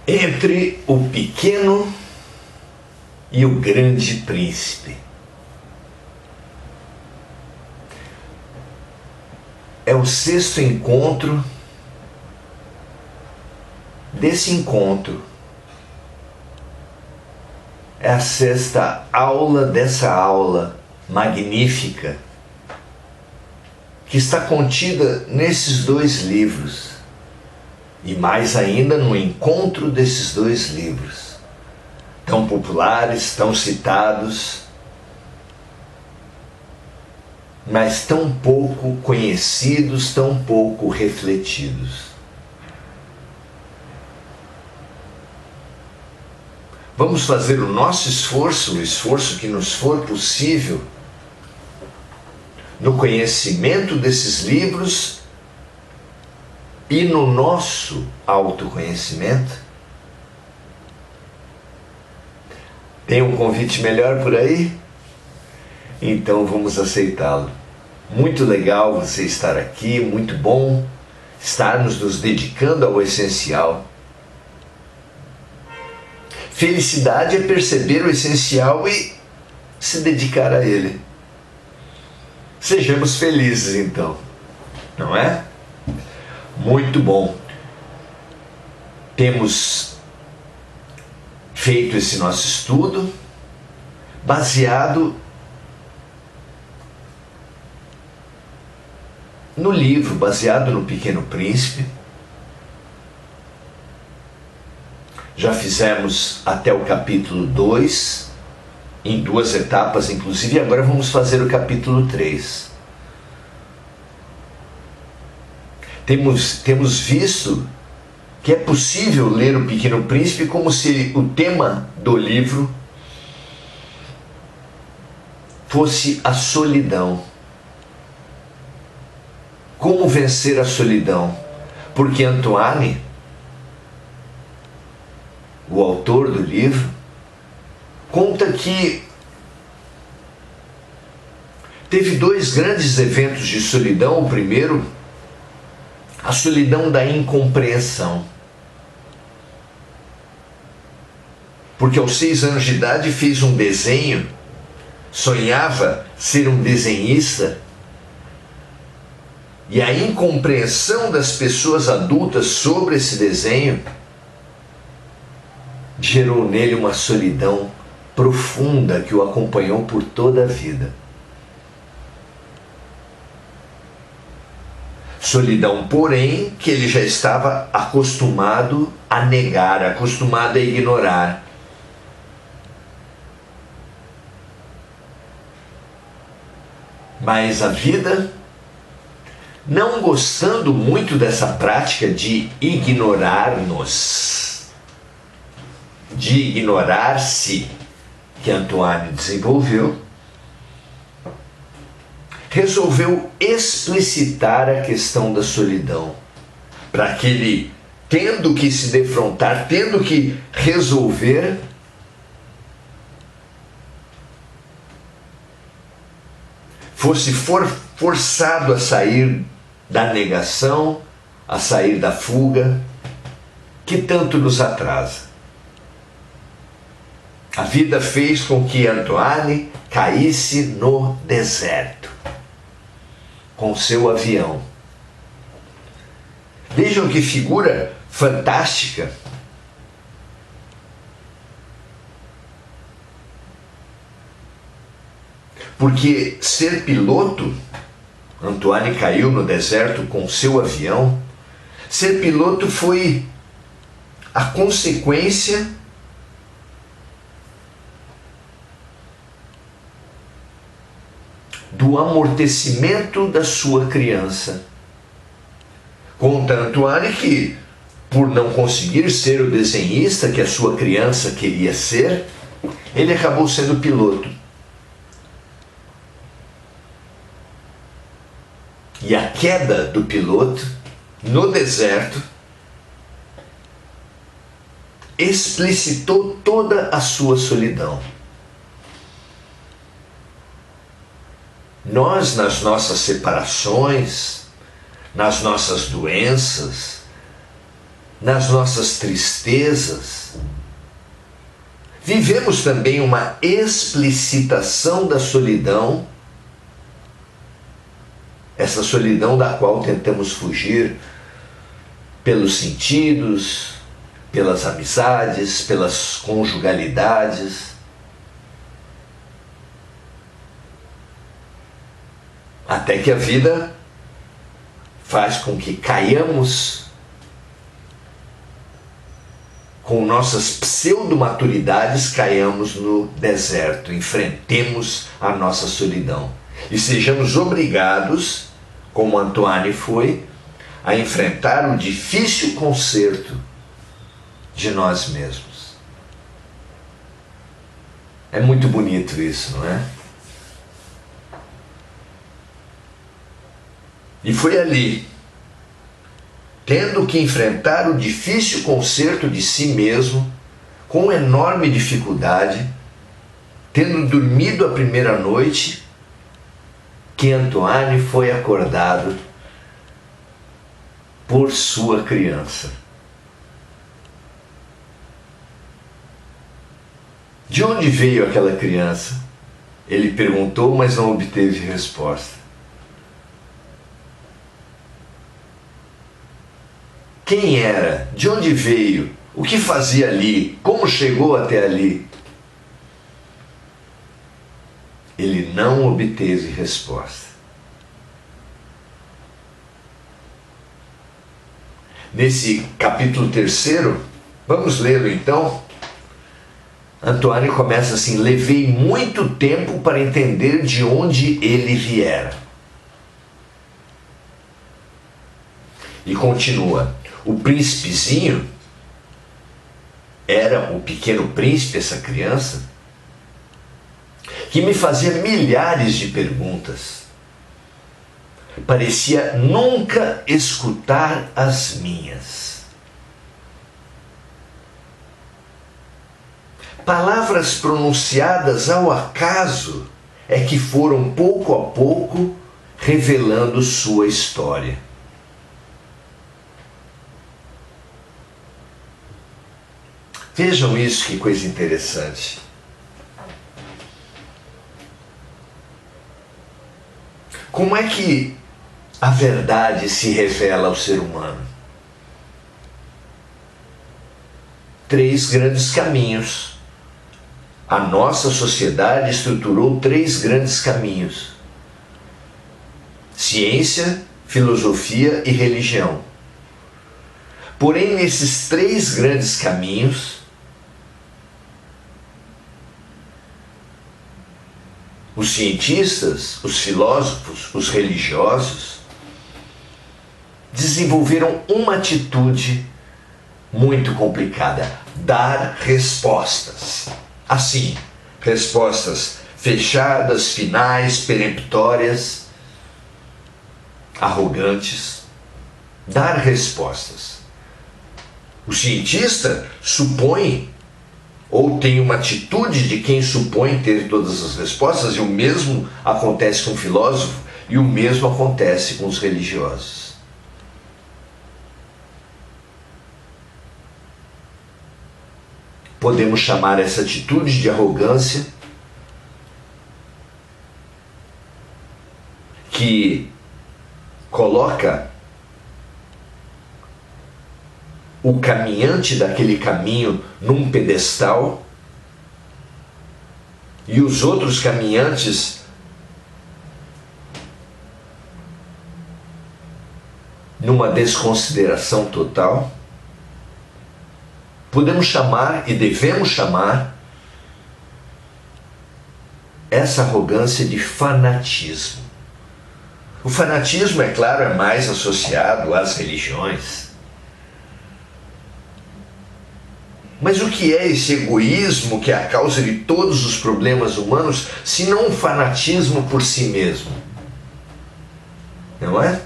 Entre o pequeno e o grande príncipe. É o sexto encontro desse encontro. É a sexta aula dessa aula magnífica que está contida nesses dois livros. E mais ainda no encontro desses dois livros, tão populares, tão citados, mas tão pouco conhecidos, tão pouco refletidos. Vamos fazer o nosso esforço, o esforço que nos for possível, no conhecimento desses livros e no nosso autoconhecimento. Tem um convite melhor por aí? Então vamos aceitá-lo. Muito legal você estar aqui, muito bom estarmos nos dedicando ao essencial. Felicidade é perceber o essencial e se dedicar a ele. Sejamos felizes então, não é? Muito bom. Temos feito esse nosso estudo baseado no livro, baseado no Pequeno Príncipe. Já fizemos até o capítulo 2, em 2 etapas inclusive, e agora vamos fazer o capítulo 3. Temos visto que é possível ler o Pequeno Príncipe como se o tema do livro fosse a solidão. Como vencer a solidão? Porque Antoine, o autor do livro, conta que teve 2 grandes eventos de solidão. O primeiro, a solidão da incompreensão. Porque aos 6 anos de idade fez um desenho, sonhava ser um desenhista, e a incompreensão das pessoas adultas sobre esse desenho gerou nele uma solidão profunda que o acompanhou por toda a vida. Solidão, porém, que ele já estava acostumado a negar, acostumado a ignorar. Mas a vida, não gostando muito dessa prática de ignorar-nos, de ignorar-se, que Antoine desenvolveu, resolveu explicitar a questão da solidão, para que ele, tendo que se defrontar, tendo que resolver, fosse forçado a sair da negação, a sair da fuga, que tanto nos atrasa. A vida fez com que Antoine caísse no deserto com seu avião. Vejam que figura fantástica. Porque ser piloto, Antoine caiu no deserto com seu avião, ser piloto foi a consequência do amortecimento da sua criança. Conta Antoine que, por não conseguir ser o desenhista que a sua criança queria ser, ele acabou sendo piloto. E a queda do piloto no deserto explicitou toda a sua solidão. Nós, nas nossas separações, nas nossas doenças, nas nossas tristezas, vivemos também uma explicitação da solidão, essa solidão da qual tentamos fugir pelos sentidos, pelas amizades, pelas conjugalidades. Até que a vida faz com que caiamos com nossas pseudo-maturidades, caiamos no deserto, enfrentemos a nossa solidão e sejamos obrigados, como Antoine foi, a enfrentar o difícil concerto de nós mesmos. É muito bonito isso, não é? E foi ali, tendo que enfrentar o difícil concerto de si mesmo, com enorme dificuldade, tendo dormido a primeira noite, que Antoine foi acordado por sua criança. De onde veio aquela criança? Ele perguntou, mas não obteve resposta. Quem era? De onde veio? O que fazia ali? Como chegou até ali? Ele não obteve resposta. Nesse capítulo 3, vamos lê-lo então. Antoine começa assim: levei muito tempo para entender de onde ele viera. E continua: o príncipezinho era o pequeno príncipe, essa criança, que me fazia milhares de perguntas. Parecia nunca escutar as minhas. Palavras pronunciadas ao acaso é que foram pouco a pouco revelando sua história. Vejam isso, que coisa interessante. Como é que a verdade se revela ao ser humano? 3 grandes caminhos. A nossa sociedade estruturou 3 grandes caminhos: ciência, filosofia e religião. Porém, nesses 3 grandes caminhos, os cientistas, os filósofos, os religiosos desenvolveram uma atitude muito complicada: dar respostas. Assim, respostas fechadas, finais, peremptórias, arrogantes. Dar respostas. O cientista supõe ou tem uma atitude de quem supõe ter todas as respostas, e o mesmo acontece com o filósofo, e o mesmo acontece com os religiosos. Podemos chamar essa atitude de arrogância, que coloca o caminhante daquele caminho num pedestal e os outros caminhantes numa desconsideração total. Podemos chamar e devemos chamar essa arrogância de fanatismo. O fanatismo, é claro, é mais associado às religiões. Mas o que é esse egoísmo que é a causa de todos os problemas humanos, se não um fanatismo por si mesmo? Não é?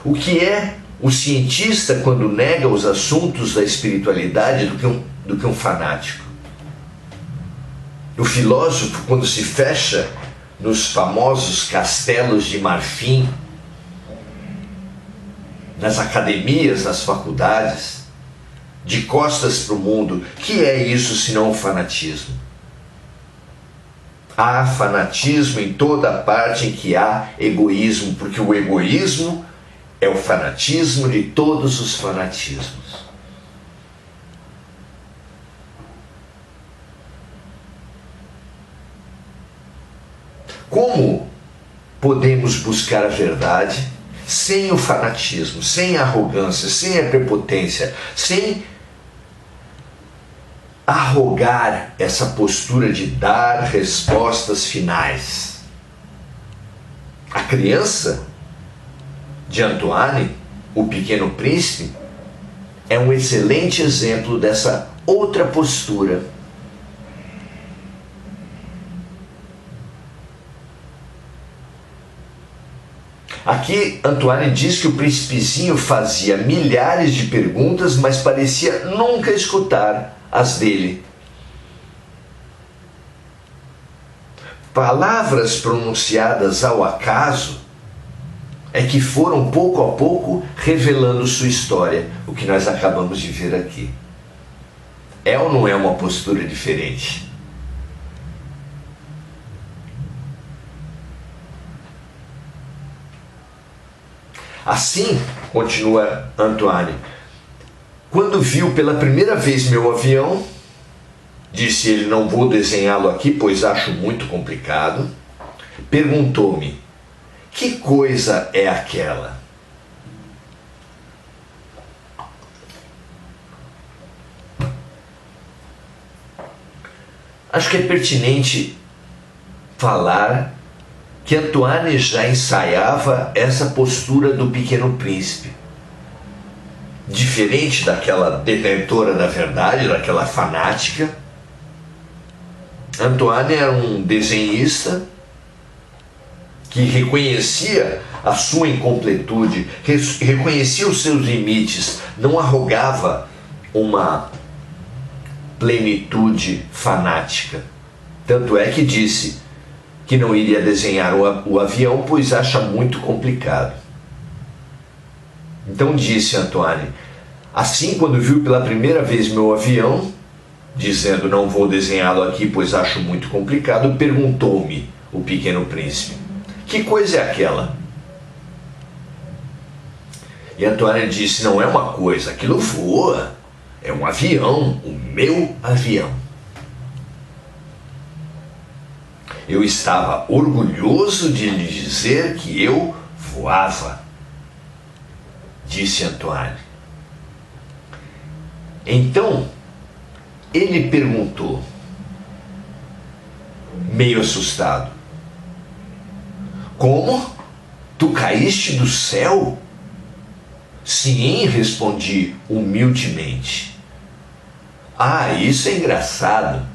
O que é o cientista quando nega os assuntos da espiritualidade do que um fanático? O filósofo quando se fecha nos famosos castelos de marfim nas academias, nas faculdades, de costas para o mundo. Que é isso senão o fanatismo? Há fanatismo em toda parte em que há egoísmo, porque o egoísmo é o fanatismo de todos os fanatismos. Como podemos buscar a verdade sem o fanatismo, sem a arrogância, sem a prepotência, sem arrogar essa postura de dar respostas finais? A criança de Antoine, o Pequeno Príncipe, é um excelente exemplo dessa outra postura. Aqui Antoine diz que o príncipezinho fazia milhares de perguntas, mas parecia nunca escutar as dele. Palavras pronunciadas ao acaso é que foram pouco a pouco revelando sua história, o que nós acabamos de ver aqui. É ou não é uma postura diferente? Assim, continua Antoine, quando viu pela primeira vez meu avião, disse ele: não vou desenhá-lo aqui, pois acho muito complicado. Perguntou-me: que coisa é aquela? Acho que é pertinente falar que Antoine já ensaiava essa postura do Pequeno Príncipe. Diferente daquela detentora da verdade, daquela fanática, Antoine era um desenhista que reconhecia a sua incompletude, reconhecia os seus limites, não arrogava uma plenitude fanática. Tanto é que disse que não iria desenhar o avião, pois acha muito complicado. Então disse Antoine, assim, quando viu pela primeira vez meu avião, dizendo: não vou desenhá-lo aqui, pois acho muito complicado, perguntou-me o Pequeno Príncipe: que coisa é aquela? E Antoine disse: não é uma coisa, aquilo voa, é um avião, o meu avião. Eu estava orgulhoso de lhe dizer que eu voava, disse Antoine. Então, ele perguntou, meio assustado: como? Tu caíste do céu? Sim, respondi humildemente. Ah, isso é engraçado.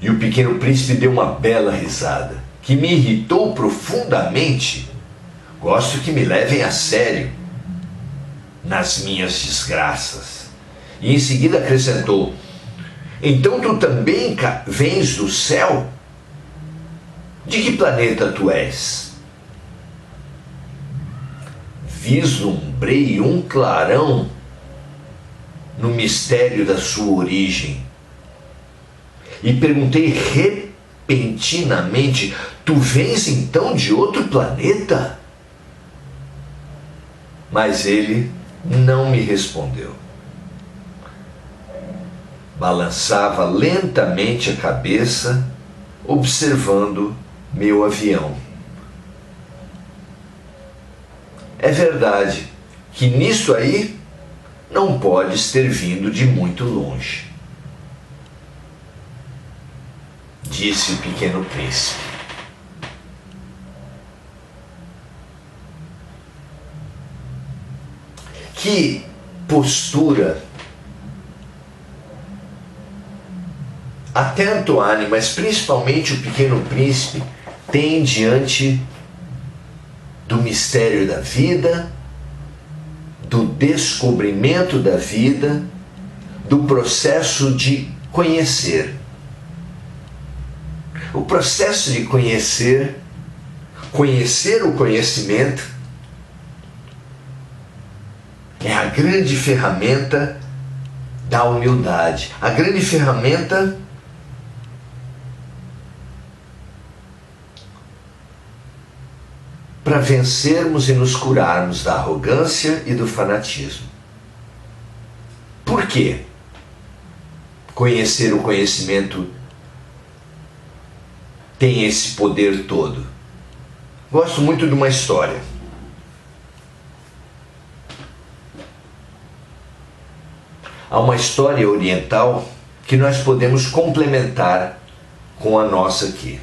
E o Pequeno Príncipe deu uma bela risada, que me irritou profundamente. Gosto que me levem a sério nas minhas desgraças. E em seguida acrescentou: então tu também vens do céu? De que planeta tu és? Vislumbrei um clarão no mistério da sua origem e perguntei repentinamente: tu vens então de outro planeta? Mas ele não me respondeu. Balançava lentamente a cabeça, observando meu avião. É verdade que nisso aí não podes ter vindo de muito longe, disse o Pequeno Príncipe. Que postura! Até Antoine, mas principalmente o Pequeno Príncipe, tem diante do mistério da vida, do descobrimento da vida, do processo de conhecer. O processo de conhecer Conhecer o conhecimento é a grande ferramenta da humildade, a grande ferramenta para vencermos e nos curarmos da arrogância e do fanatismo. Por quê? Conhecer o conhecimento tem esse poder todo. Gosto muito de uma história. Há uma história oriental que nós podemos complementar com a nossa aqui.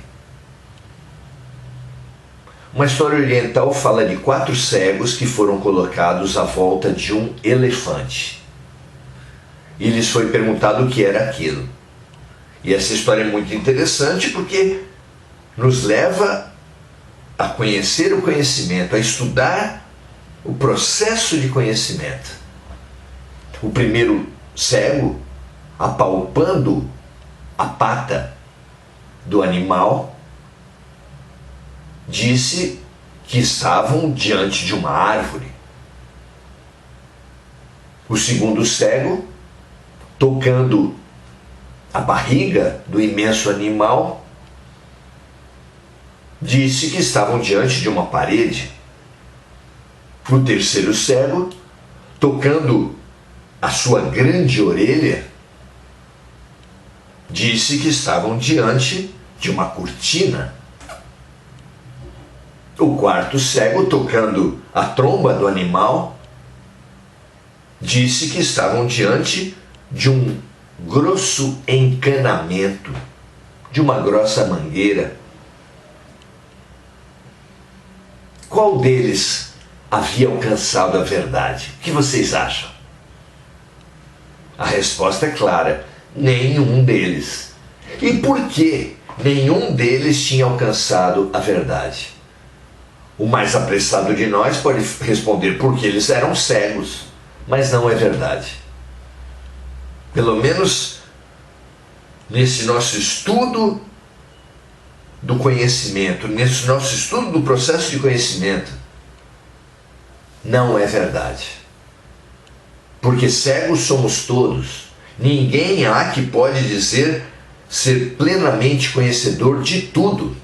Uma história oriental fala de 4 cegos que foram colocados à volta de um elefante. E lhes foi perguntado o que era aquilo. E essa história é muito interessante porque nos leva a conhecer o conhecimento, a estudar o processo de conhecimento. O primeiro cego, apalpando a pata do animal, disse que estavam diante de uma árvore. O segundo cego, tocando a barriga do imenso animal, disse que estavam diante de uma parede. O terceiro cego, tocando a sua grande orelha, disse que estavam diante de uma cortina. O quarto cego, tocando a tromba do animal, disse que estavam diante de um grosso encanamento, de uma grossa mangueira. Qual deles havia alcançado a verdade? O que vocês acham? A resposta é clara: nenhum deles. E por que nenhum deles tinha alcançado a verdade? O mais apressado de nós pode responder porque eles eram cegos, mas não é verdade. Pelo menos nesse nosso estudo do conhecimento, nesse nosso estudo do processo de conhecimento, não é verdade. Porque cegos somos todos. Ninguém há que pode dizer ser plenamente conhecedor de tudo.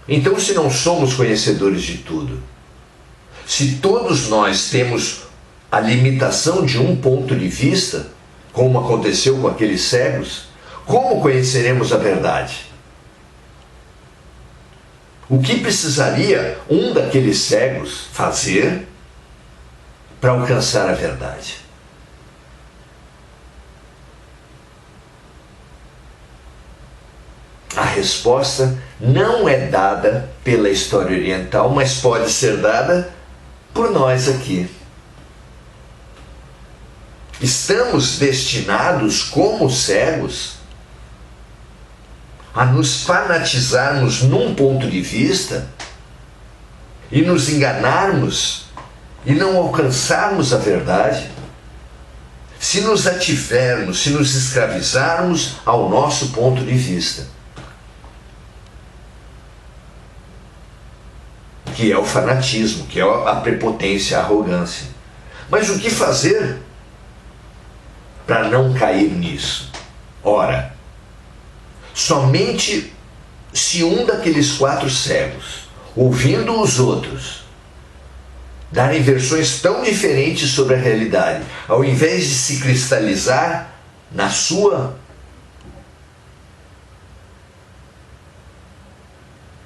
Então, se não somos conhecedores de tudo, se todos nós temos a limitação de um ponto de vista, como aconteceu com aqueles cegos, como conheceremos a verdade? O que precisaria um daqueles cegos fazer para alcançar a verdade? A resposta não é dada pela história oriental, mas pode ser dada por nós aqui. Estamos destinados, como cegos, a nos fanatizarmos num ponto de vista e nos enganarmos e não alcançarmos a verdade, se nos ativermos, se nos escravizarmos ao nosso ponto de vista, que é o fanatismo, que é a prepotência, a arrogância. Mas o que fazer para não cair nisso? Ora, somente se um daqueles 4 cegos, ouvindo os outros darem versões tão diferentes sobre a realidade, ao invés de se cristalizar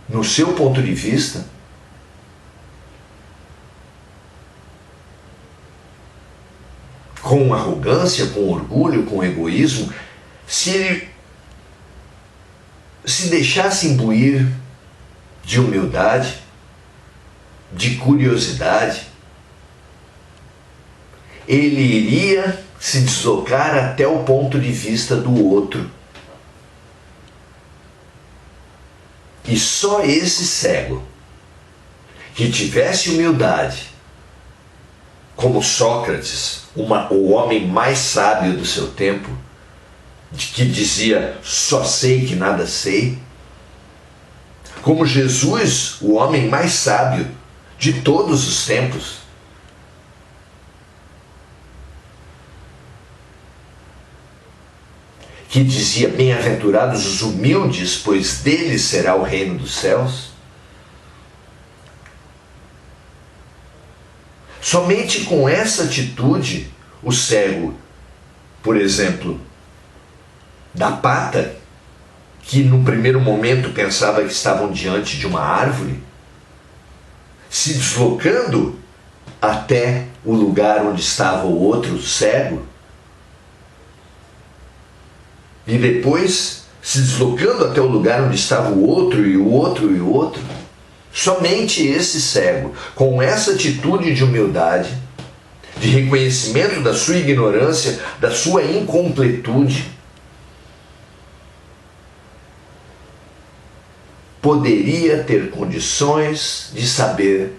no seu ponto de vista, com arrogância, com orgulho, com egoísmo, se ele se deixasse imbuir de humildade, de curiosidade, ele iria se deslocar até o ponto de vista do outro. E só esse cego que tivesse humildade, como Sócrates, o homem mais sábio do seu tempo, que dizia: só sei que nada sei, como Jesus, o homem mais sábio de todos os tempos. Que dizia: bem-aventurados os humildes, pois deles será o reino dos céus. Somente com essa atitude, o cego, por exemplo, da pata, que no primeiro momento pensava que estavam diante de uma árvore, se deslocando até o lugar onde estava o outro cego, e depois se deslocando até o lugar onde estava o outro e o outro e o outro, somente esse cego, com essa atitude de humildade, de reconhecimento da sua ignorância, da sua incompletude, poderia ter condições de saber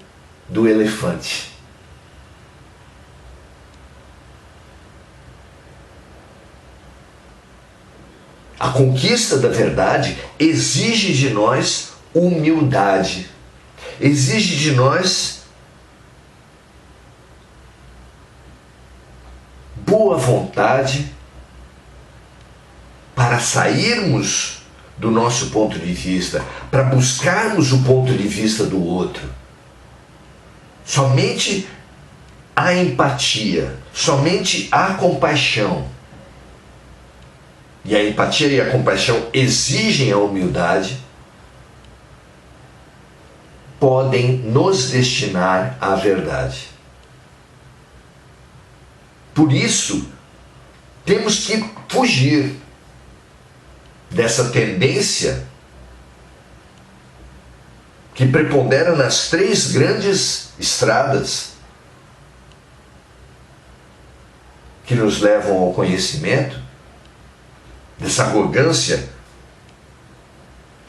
do elefante. A conquista da verdade exige de nós humildade, exige de nós boa vontade para sairmos do nosso ponto de vista, para buscarmos o ponto de vista do outro. Somente a empatia, somente a compaixão. E a empatia e a compaixão exigem a humildade, podem nos destinar à verdade. Por isso, temos que fugir dessa tendência que prepondera nas três grandes estradas que nos levam ao conhecimento, dessa arrogância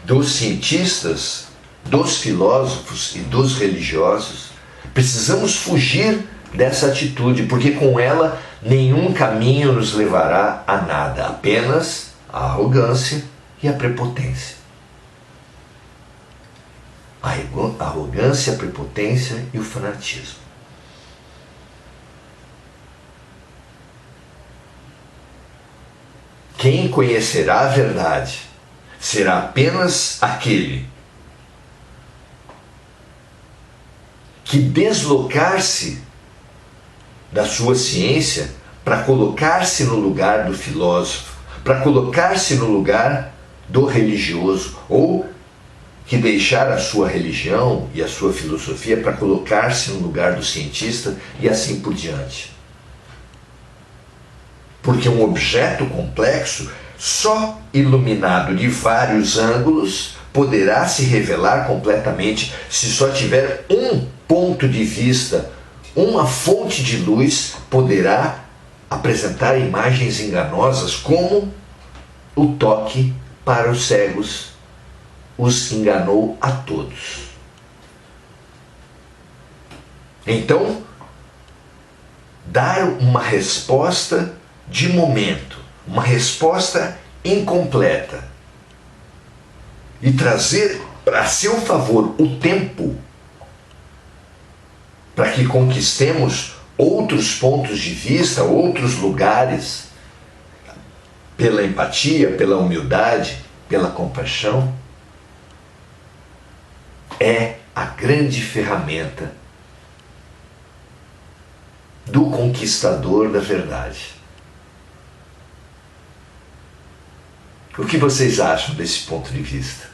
dos cientistas, dos filósofos e dos religiosos. Precisamos fugir dessa atitude, porque com ela nenhum caminho nos levará a nada, apenas a arrogância e a prepotência. A arrogância, a prepotência e o fanatismo. Quem conhecerá a verdade será apenas aquele que deslocar-se da sua ciência para colocar-se no lugar do filósofo, para colocar-se no lugar do religioso, ou que deixar a sua religião e a sua filosofia para colocar-se no lugar do cientista e assim por diante. Porque um objeto complexo, só iluminado de vários ângulos, poderá se revelar completamente se só tiver um ponto de vista, uma fonte de luz poderá apresentar imagens enganosas, como o toque para os cegos os enganou a todos. Então, dar uma resposta de momento, uma resposta incompleta, e trazer a seu favor o tempo para que conquistemos outros pontos de vista, outros lugares, pela empatia, pela humildade, pela compaixão, é a grande ferramenta do conquistador da verdade. O que vocês acham desse ponto de vista?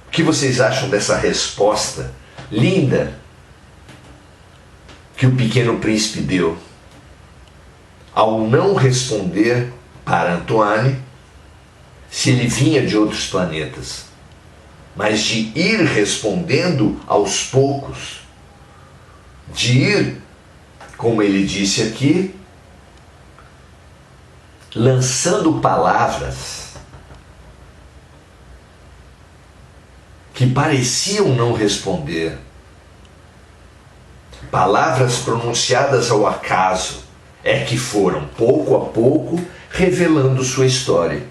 O que vocês acham dessa resposta linda que o Pequeno Príncipe deu ao não responder para Antoine se ele vinha de outros planetas, mas de ir respondendo aos poucos, de ir, como ele disse aqui, lançando palavras que pareciam não responder, palavras pronunciadas ao acaso, é que foram, pouco a pouco, revelando sua história.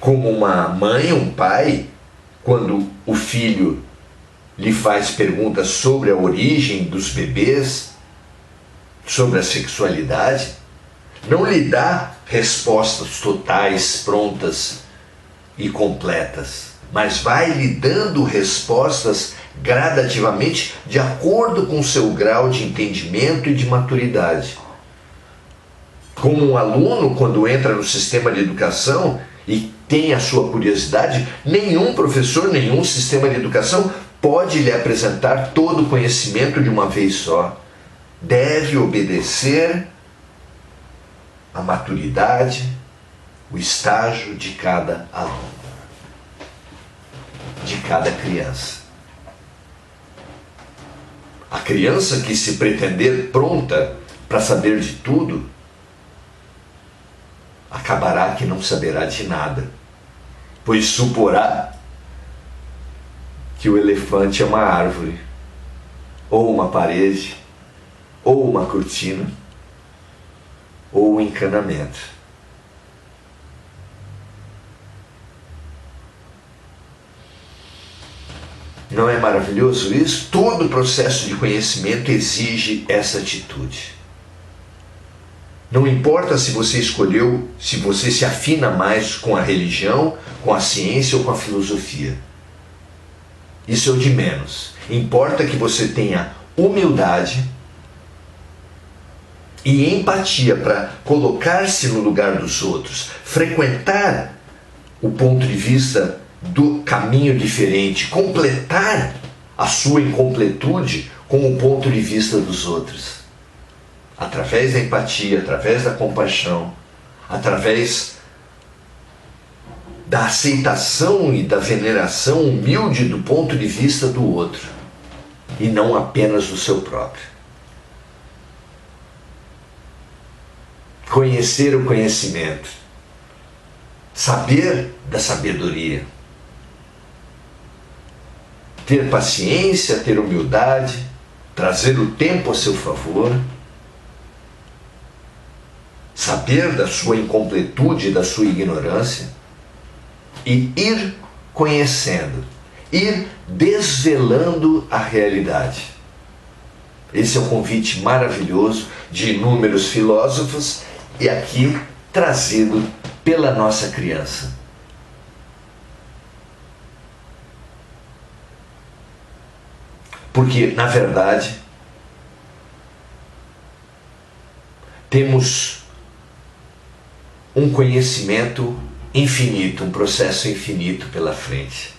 Como uma mãe, um pai, quando o filho lhe faz perguntas sobre a origem dos bebês, sobre a sexualidade, não lhe dá respostas totais, prontas e completas, mas vai lhe dando respostas gradativamente de acordo com o seu grau de entendimento e de maturidade. Como um aluno, quando entra no sistema de educação e tem a sua curiosidade, nenhum professor, nenhum sistema de educação pode lhe apresentar todo o conhecimento de uma vez só. Deve obedecer à maturidade, o estágio de cada aluno, de cada criança. A criança que se pretender pronta para saber de tudo, acabará que não saberá de nada, pois suporá que o elefante é uma árvore, ou uma parede, ou uma cortina, ou um encanamento. Não é maravilhoso isso? Todo o processo de conhecimento exige essa atitude. Não importa se você escolheu, se você se afina mais com a religião, com a ciência ou com a filosofia. Isso é o de menos. Importa que você tenha humildade e empatia para colocar-se no lugar dos outros, frequentar o ponto de vista do caminho diferente, completar a sua incompletude com o ponto de vista dos outros. Através da empatia, através da compaixão, através da aceitação e da veneração humilde do ponto de vista do outro, e não apenas do seu próprio. Conhecer o conhecimento, saber da sabedoria, ter paciência, ter humildade, trazer o tempo a seu favor, saber da sua incompletude, da sua ignorância, e ir conhecendo, ir desvelando a realidade. Esse é um convite maravilhoso de inúmeros filósofos e aqui trazido pela nossa criança. Porque, na verdade, temos um conhecimento infinito, um processo infinito pela frente.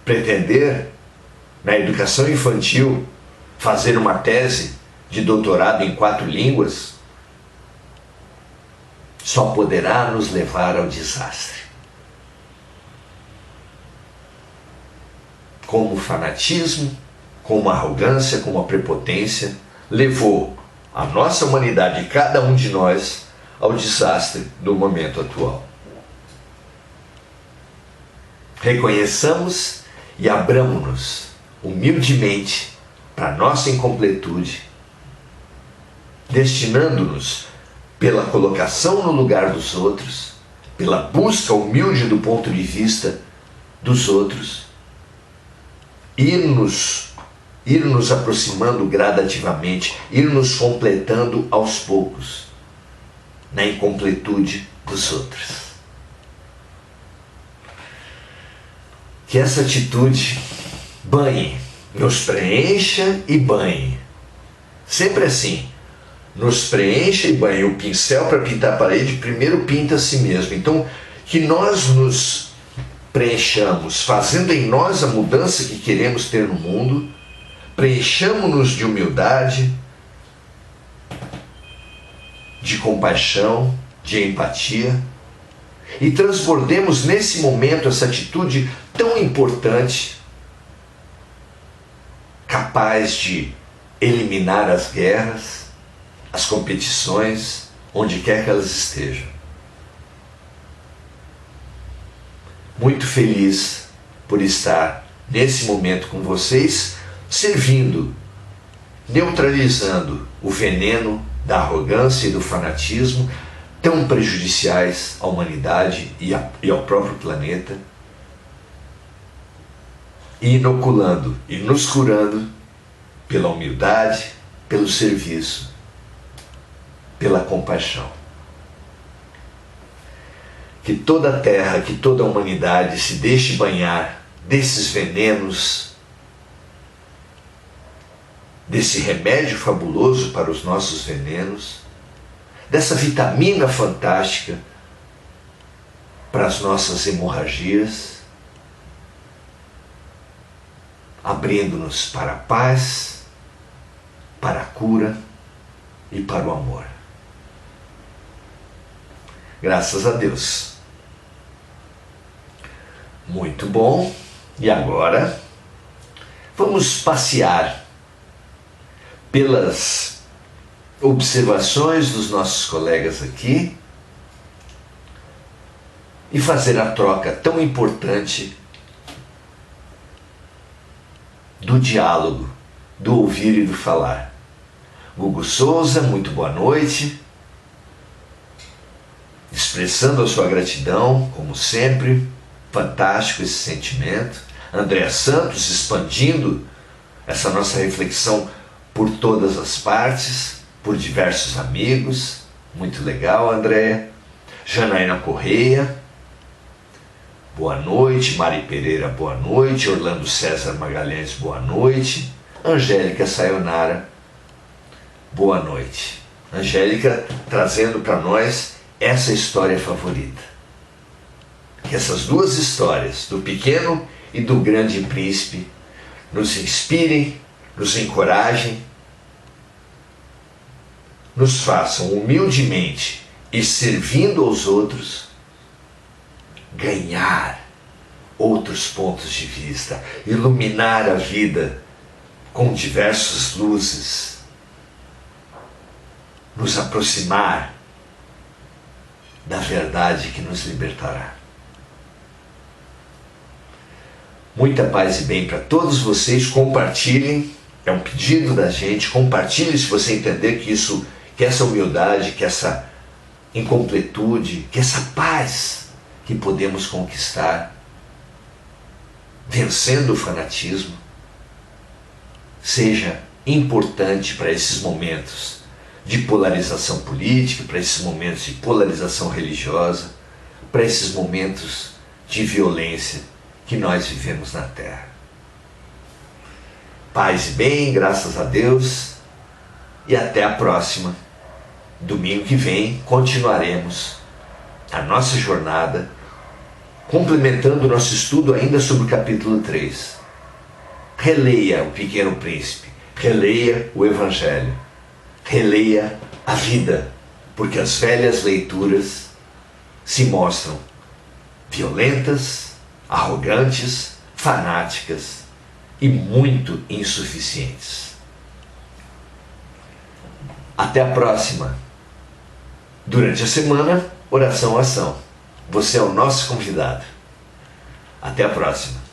Pretender, na educação infantil, fazer uma tese de doutorado em 4 línguas só poderá nos levar ao desastre. Como o fanatismo, como a arrogância, como a prepotência, levou a nossa humanidade, cada um de nós, ao desastre do momento atual. Reconheçamos e abramo-nos humildemente para a nossa incompletude, destinando-nos pela colocação no lugar dos outros, pela busca humilde do ponto de vista dos outros, ir nos aproximando gradativamente, ir nos completando aos poucos, na incompletude dos outros. Que essa atitude banhe, nos preencha e banhe. Sempre assim, nos preencha e banhe. O pincel para pintar a parede primeiro pinta a si mesmo. Então, que nós nos preenchamos, fazendo em nós a mudança que queremos ter no mundo, preenchamos-nos de humildade, de compaixão, de empatia, e transbordemos nesse momento essa atitude tão importante, capaz de eliminar as guerras, as competições, onde quer que elas estejam. Muito feliz por estar nesse momento com vocês, servindo, neutralizando o veneno da arrogância e do fanatismo, tão prejudiciais à humanidade e ao próprio planeta, inoculando e nos curando pela humildade, pelo serviço, pela compaixão. Que toda a terra, que toda a humanidade se deixe banhar desses venenos, desse remédio fabuloso para os nossos venenos, dessa vitamina fantástica para as nossas hemorragias, abrindo-nos para a paz, para a cura e para o amor. Graças a Deus. Muito bom. E agora vamos passear pelas observações dos nossos colegas aqui e fazer a troca tão importante do diálogo, do ouvir e do falar. Gugu Souza, muito boa noite. Expressando a sua gratidão, como sempre, fantástico esse sentimento. Andréa Santos, expandindo essa nossa reflexão por todas as partes, por diversos amigos, muito legal, Andréa. Janaína Correia, boa noite. Mari Pereira, boa noite. Orlando César Magalhães, boa noite. Angélica Sayonara, boa noite. Angélica trazendo para nós essa história favorita. Que essas duas histórias, do pequeno e do grande príncipe, nos inspirem, nos encorajem, nos façam humildemente e servindo aos outros, ganhar outros pontos de vista, iluminar a vida com diversas luzes, nos aproximar da verdade que nos libertará. Muita paz e bem para todos vocês. Compartilhem, é um pedido da gente. Compartilhe se você entender que essa humildade, que essa incompletude, que essa paz que podemos conquistar vencendo o fanatismo seja importante para esses momentos de polarização política, para esses momentos de polarização religiosa, para esses momentos de violência que nós vivemos na Terra. Paz e bem, graças a Deus, e até a próxima. Domingo que vem continuaremos a nossa jornada, complementando o nosso estudo ainda sobre o capítulo 3. Releia o Pequeno Príncipe, releia o Evangelho, releia a vida, porque as velhas leituras se mostram violentas, arrogantes, fanáticas e muito insuficientes. Até a próxima. Durante a semana, oração, ação. Você é o nosso convidado. Até a próxima.